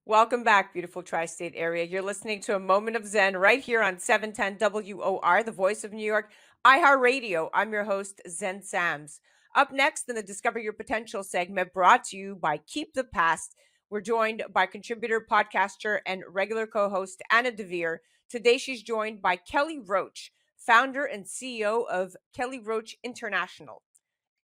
Welcome back, beautiful tri-state area. You're listening to A Moment of Zen right here on 710 WOR, the voice of New York, iHeartRadio. I'm your host, Zen Sams. Up next in the Discover Your Potential segment, brought to you by Keep the Past, we're joined by contributor, podcaster, and regular co-host Anna Devere. Today, she's joined by Kelly Roach, founder and CEO of Kelly Roach International.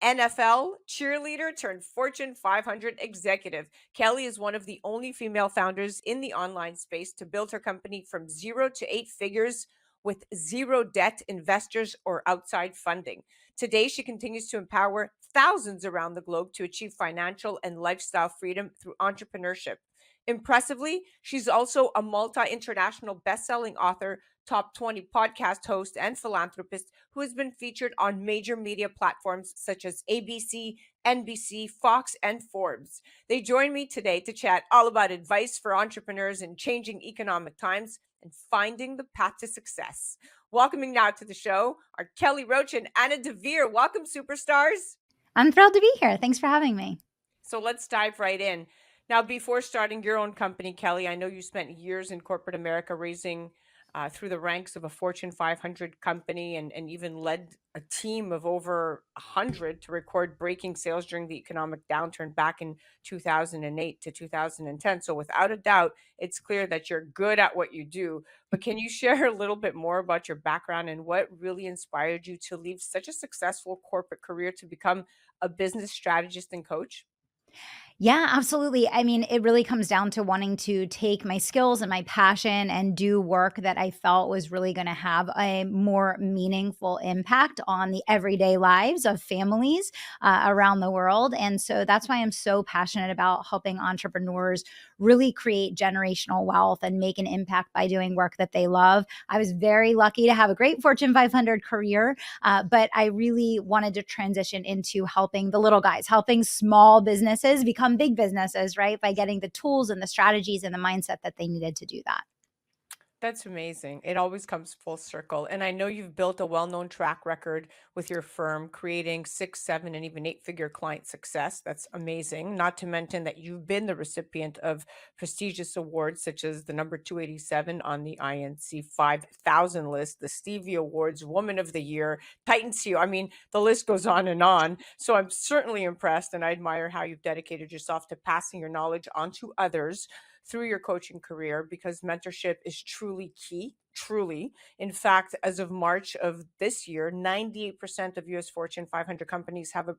NFL cheerleader turned Fortune 500 executive. Kelly is one of the only female founders in the online space to build her company from 0 to 8 figures with zero debt, investors, or outside funding. Today, she continues to empower thousands around the globe to achieve financial and lifestyle freedom through entrepreneurship. Impressively, she's also a multi-international best-selling author, top 20 podcast host, and philanthropist who has been featured on major media platforms such as ABC, NBC, Fox, and Forbes. They join me today to chat all about advice for entrepreneurs in changing economic times and finding the path to success. Welcoming now to the show are Kelly Roach and Anna Devere. Welcome, superstars. I'm thrilled to be here. Thanks for having me. So let's dive right in. Now, before starting your own company, Kelly, I know you spent years in corporate America raising through the ranks of a Fortune 500 company and even led a team of over 100 to record breaking sales during the economic downturn back in 2008 to 2010. So without a doubt, it's clear that you're good at what you do. But can you share a little bit more about your background and what really inspired you to leave such a successful corporate career to become a business strategist and coach? Yeah, absolutely. I mean, it really comes down to wanting to take my skills and my passion and do work that I felt was really going to have a more meaningful impact on the everyday lives of families around the world. And so that's why I'm so passionate about helping entrepreneurs really create generational wealth and make an impact by doing work that they love. I was very lucky to have a great Fortune 500 career, but I really wanted to transition into helping the little guys, helping small businesses become big businesses, right? By getting the tools and the strategies and the mindset that they needed to do that. That's amazing. It always comes full circle. And I know you've built a well-known track record with your firm, creating 6, 7, and even 8-figure client success. That's amazing. Not to mention that you've been the recipient of prestigious awards such as the number 287 on the INC 5,000 list, the Stevie Awards, Woman of the Year, Titan CEO. I mean, the list goes on and on. So I'm certainly impressed, and I admire how you've dedicated yourself to passing your knowledge on to others through your coaching career, because mentorship is truly key. Truly. In fact, as of March of this year, 98% of US Fortune 500 companies have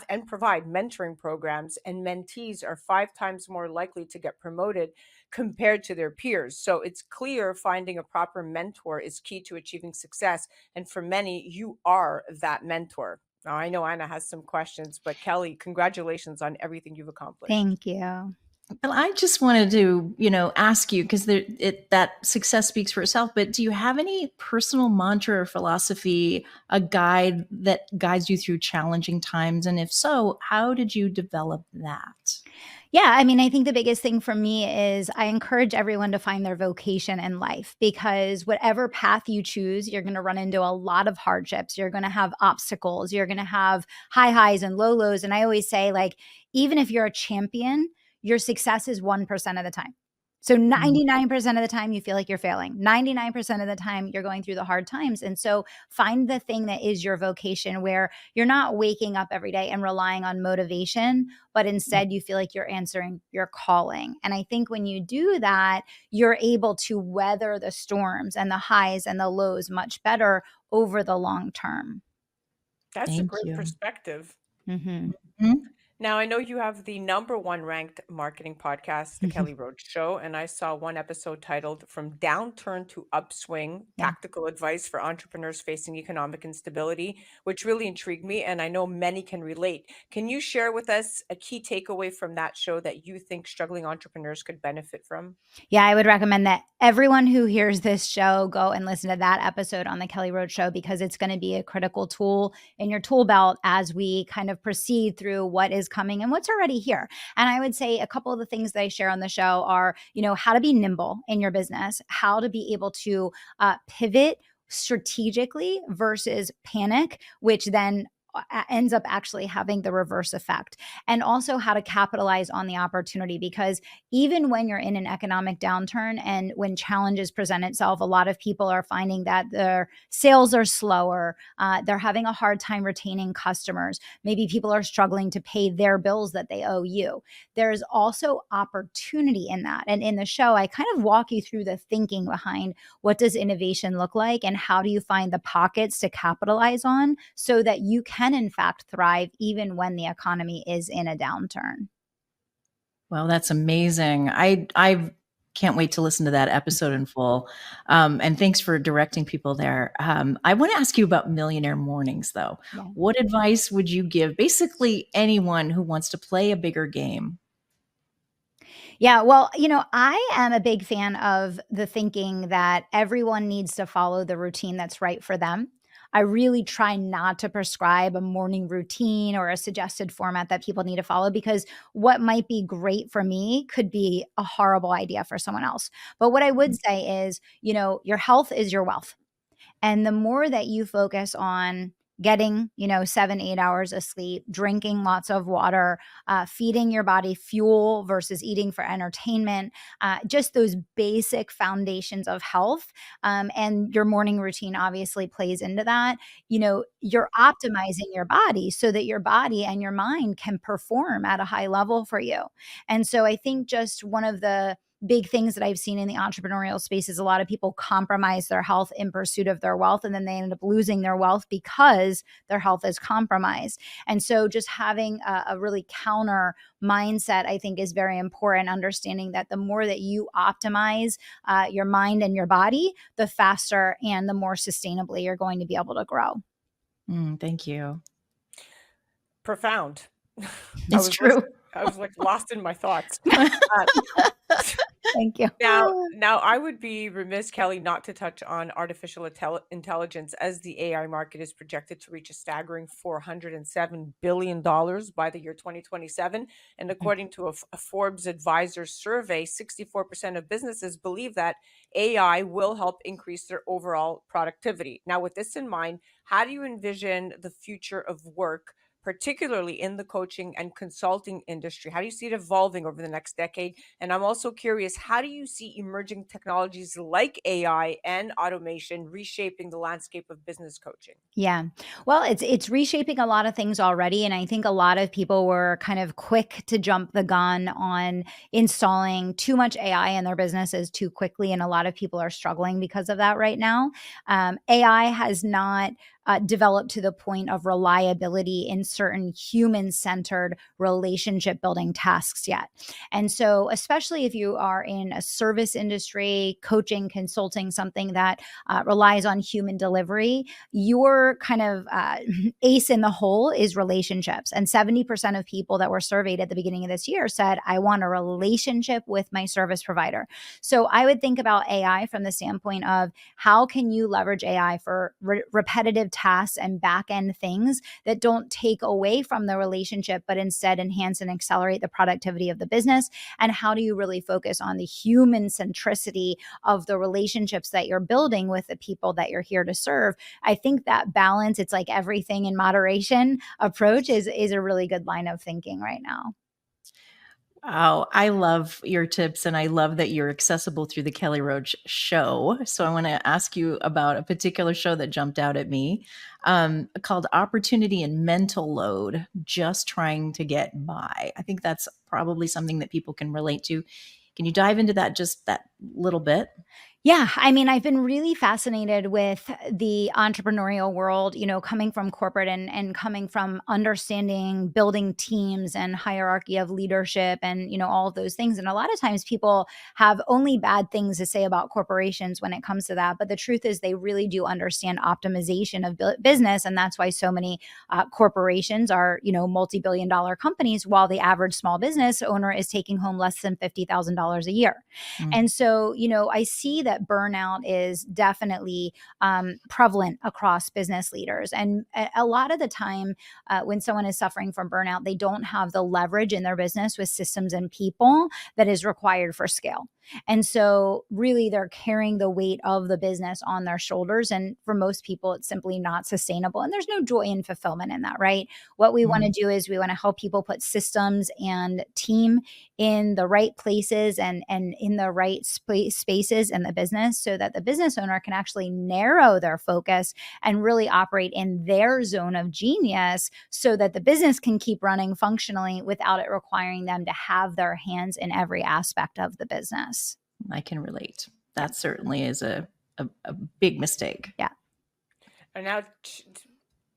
and provide mentoring programs, and mentees are 5 times more likely to get promoted compared to their peers. So it's clear finding a proper mentor is key to achieving success. And for many, you are that mentor. Now, I know Anna has some questions, but Kelly, congratulations on everything you've accomplished. Thank you. Well, I just wanted to, ask you because that success speaks for itself. But do you have any personal mantra or philosophy, a guide that guides you through challenging times? And if so, how did you develop that? Yeah, I mean, I think the biggest thing for me is I encourage everyone to find their vocation in life, because whatever path you choose, you're going to run into a lot of hardships. You're going to have obstacles. You're going to have high highs and low lows. And I always say, like, even if you're a champion, your success is 1% of the time. So 99% of the time you feel like you're failing. 99% of the time you're going through the hard times. And so find the thing that is your vocation, where you're not waking up every day and relying on motivation, but instead you feel like you're answering your calling. And I think when you do that, you're able to weather the storms and the highs and the lows much better over the long term. That's a Thank great you. perspective. Mm-hmm. Mhm. Now, I know you have the number one ranked marketing podcast, The Kelly Roach Show, and I saw one episode titled From Downturn to Upswing, Yeah. Tactical Advice for Entrepreneurs Facing Economic Instability, which really intrigued me, and I know many can relate. Can you share with us a key takeaway from that show that you think struggling entrepreneurs could benefit from? Yeah, I would recommend that everyone who hears this show go and listen to that episode on the Kelly Roach Show, because it's going to be a critical tool in your tool belt as we kind of proceed through what is coming and what's already here. And I would say a couple of the things that I share on the show are, how to be nimble in your business, how to be able to pivot strategically versus panic, which then ends up actually having the reverse effect. And also how to capitalize on the opportunity, because even when you're in an economic downturn and when challenges present itself, a lot of people are finding that their sales are slower. They're having a hard time retaining customers. Maybe people are struggling to pay their bills that they owe you. There's also opportunity in that. And in the show, I kind of walk you through the thinking behind what does innovation look like and how do you find the pockets to capitalize on so that you can, in fact, thrive even when the economy is in a downturn. Well, that's amazing. I can't wait to listen to that episode in full. And thanks for directing people there. I want to ask you about Millionaire Mornings, though. Yeah. What advice would you give basically anyone who wants to play a bigger game? Yeah, well, I am a big fan of the thinking that everyone needs to follow the routine that's right for them. I really try not to prescribe a morning routine or a suggested format that people need to follow, because what might be great for me could be a horrible idea for someone else. But what I would say is, your health is your wealth. And the more that you focus on getting, 7, 8 hours of sleep, drinking lots of water, feeding your body fuel versus eating for entertainment, just those basic foundations of health. And your morning routine obviously plays into that. You're optimizing your body so that your body and your mind can perform at a high level for you. And so I think just one of the big things that I've seen in the entrepreneurial space is a lot of people compromise their health in pursuit of their wealth, and then they end up losing their wealth because their health is compromised. And so just having a really counter mindset, I think, is very important, understanding that the more that you optimize your mind and your body, the faster and the more sustainably you're going to be able to grow. Thank you. Profound. It's true. I was like lost in my thoughts. Thank you. Now, I would be remiss, Kelly, not to touch on artificial intelligence, as the AI market is projected to reach a staggering $407 billion by the year 2027. And according to a Forbes advisor survey, 64% of businesses believe that AI will help increase their overall productivity. Now, with this in mind, how do you envision the future of work, particularly in the coaching and consulting industry? How do you see it evolving over the next decade? And I'm also curious, how do you see emerging technologies like AI and automation reshaping the landscape of business coaching? Yeah. Well, it's reshaping a lot of things already. And I think a lot of people were kind of quick to jump the gun on installing too much AI in their businesses too quickly. And a lot of people are struggling because of that right now. AI has not developed to the point of reliability in certain human-centered relationship building tasks yet. And so, especially if you are in a service industry, coaching, consulting, something that relies on human delivery, your kind of ace in the hole is relationships. And 70% of people that were surveyed at the beginning of this year said, I want a relationship with my service provider. So I would think about AI from the standpoint of how can you leverage AI for repetitive tasks and back end things that don't take away from the relationship, but instead enhance and accelerate the productivity of the business? And how do you really focus on the human centricity of the relationships that you're building with the people that you're here to serve? I think that balance, it's like everything in moderation approach is a really good line of thinking right now. Oh, I love your tips, and I love that you're accessible through the Kelly Roach show. So I want to ask you about a particular show that jumped out at me, called Opportunity and Mental Load, Just Trying to Get By. I think that's probably something that people can relate to. Can you dive into that just that little bit? Yeah, I mean, I've been really fascinated with the entrepreneurial world, coming from corporate and coming from understanding building teams and hierarchy of leadership and, all of those things. And a lot of times people have only bad things to say about corporations when it comes to that. But the truth is they really do understand optimization of business. And that's why so many corporations are, multi-billion dollar companies, while the average small business owner is taking home less than $50,000 a year. And so, I see that burnout is definitely prevalent across business leaders. And a lot of the time when someone is suffering from burnout, they don't have the leverage in their business with systems and people that is required for scale. And so really they're carrying the weight of the business on their shoulders. And for most people, it's simply not sustainable. And there's no joy and fulfillment in that, right? What we want to do is we want to help people put systems and team in the right places and in the right spaces in the business, so that the business owner can actually narrow their focus and really operate in their zone of genius, so that the business can keep running functionally without it requiring them to have their hands in every aspect of the business. I can relate. That certainly is a big mistake. Yeah. And now,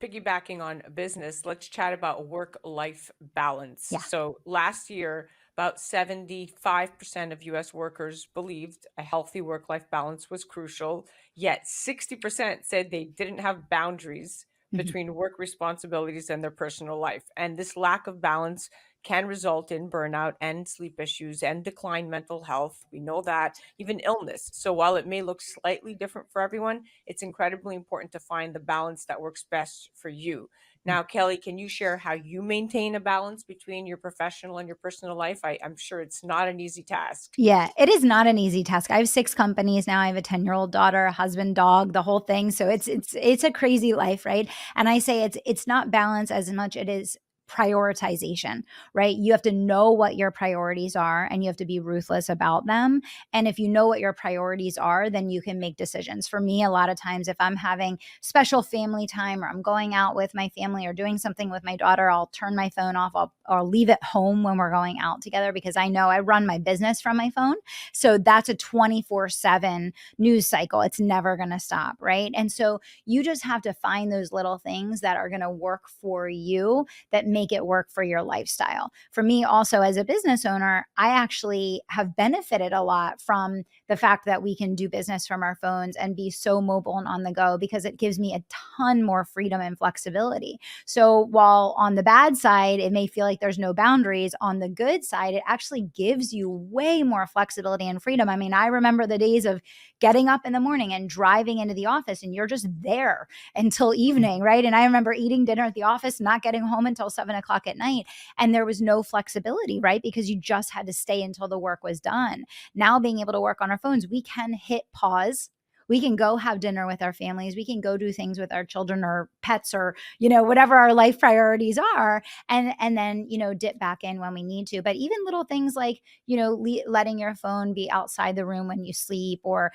piggybacking on business, let's chat about work-life balance. Yeah. So last year, about 75% of US workers believed a healthy work-life balance was crucial, yet 60% said they didn't have boundaries between work responsibilities and their personal life. And this lack of balance can result in burnout and sleep issues and decline mental health. We know that, even illness. So while it may look slightly different for everyone, it's incredibly important to find the balance that works best for you. Now, Kelly, can you share how you maintain a balance between your professional and your personal life? I'm sure it's not an easy task. Yeah, it is not an easy task. I have 6 companies now. I have a 10-year-old daughter, a husband, dog, the whole thing. So it's a crazy life, right? And I say it's not balance as much it is prioritization, right? You have to know what your priorities are and you have to be ruthless about them. And if you know what your priorities are, then you can make decisions. For me, a lot of times if I'm having special family time or I'm going out with my family or doing something with my daughter, I'll turn my phone off. I'll leave it home when we're going out together, because I know I run my business from my phone. So that's a 24/7 news cycle. It's never going to stop, right? And so you just have to find those little things that are going to work for you, that make it work for your lifestyle. For me also, as a business owner, I actually have benefited a lot from the fact that we can do business from our phones and be so mobile and on the go, because it gives me a ton more freedom and flexibility. So while on the bad side, it may feel like there's no boundaries, on the good side, it actually gives you way more flexibility and freedom. I mean, I remember the days of getting up in the morning and driving into the office and you're just there until evening, right? And I remember eating dinner at the office, not getting home until 7 o'clock at night. And there was no flexibility, right? Because you just had to stay until the work was done. Now being able to work on our phones, we can hit pause. We can go have dinner with our families. We can go do things with our children or pets or, whatever our life priorities are. And then, dip back in when we need to. But even little things like, letting your phone be outside the room when you sleep, or,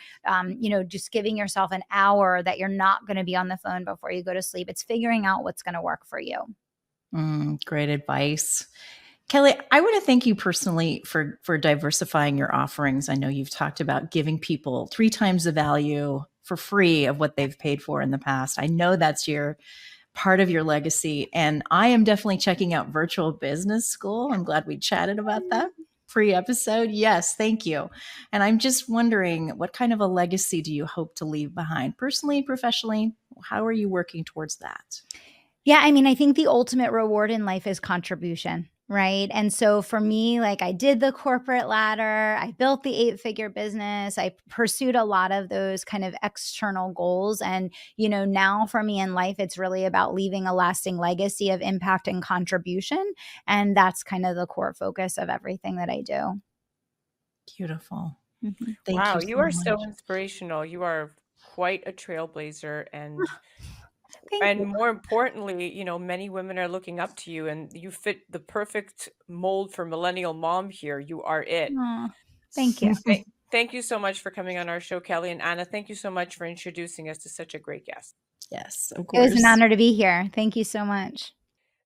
just giving yourself an hour that you're not going to be on the phone before you go to sleep. It's figuring out what's going to work for you. Great advice. Kelly, I want to thank you personally for diversifying your offerings. I know you've talked about giving people 3 times the value for free of what they've paid for in the past. I know that's part of your legacy. And I am definitely checking out Virtual Business School. I'm glad we chatted about that pre-episode. Yes, thank you. And I'm just wondering, what kind of a legacy do you hope to leave behind? Personally, professionally, how are you working towards that? Yeah, I mean, I think the ultimate reward in life is contribution, right? And so for me, like, I did the corporate ladder, I built the 8-figure business, I pursued a lot of those kind of external goals. And, now for me in life, it's really about leaving a lasting legacy of impact and contribution. And that's kind of the core focus of everything that I do. Beautiful. Mm-hmm. Thank Wow, you you so are much. so inspirational. You are quite a trailblazer, and Thank you. more importantly, many women are looking up to you, and you fit the perfect mold for millennial mom here. You are it. Aw, thank you. Thank you so much for coming on our show, Kelly. And Anna, thank you so much for introducing us to such a great guest. Yes, of It was an course. honor to be here. Thank you so much.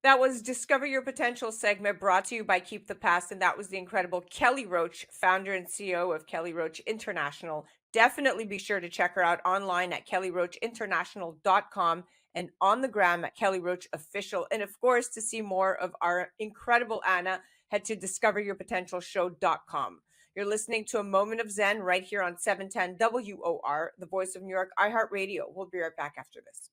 That was Discover Your Potential segment, brought to you by Keep the Past. And that was the incredible Kelly Roach, founder and CEO of Kelly Roach International. Definitely be sure to check her out online at kellyroachinternational.com and on the gram at Kelly Roach Official. And of course, to see more of our incredible Anna, head to discoveryourpotentialshow.com. You're listening to A Moment of Zen right here on 710 WOR, the voice of New York, iHeartRadio. We'll be right back after this.